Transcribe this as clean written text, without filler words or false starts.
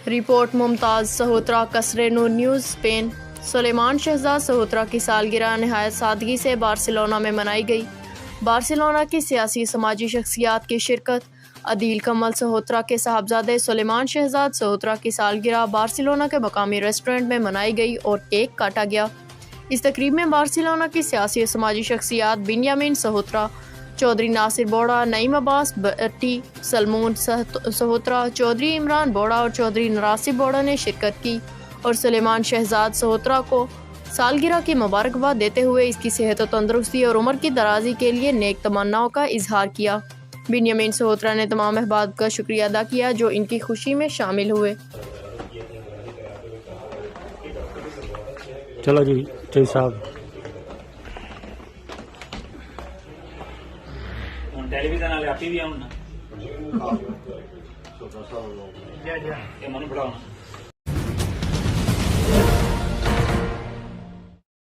Report Mumtaz सहोत्रा, कसरे नूर news, Spain. Suleman Shahzad सहोत्रा की सालगिरह नहायत सादगी से बार्सिलोना में मनाई गई। बार्सिलोना की सियासी समाजी शख्सियात की शिरकत। अदील कमल सहोत्रा के साहबजादे सुलेमान शहजाद सहोत्रा की सालगिरह बार्सिलोना के मकामी रेस्टोरेंट में मनाई गई और केक काटा गया। इस तकरीब में बार्सिलोना की सियासी और समाजी शख्सियात बिन्यामिन सहोत्रा, चौधरी नासिर बोड़ा, नईम अब्बास भट्टी, सलमून सहोत्रा, चौधरी इमरान बोड़ा और चौधरी नरासिब बोड़ा ने शिरकत की और सुलेमान शहजाद सहोत्रा को सालगिरह की मुबारकबाद देते हुए इसकी सेहत और तंदुरुस्ती और उम्र की दराजी के लिए नेक तमन्नाओं का इजहार किया। बिन्यामिन सहोत्रा ने तमाम अहबाब का शुक्रिया अदा किया जो इनकी खुशी में शामिल हुए। चलो जी साहब टेलीविजन वाले आप भी आउन ना। ये मन बढ़ाओ।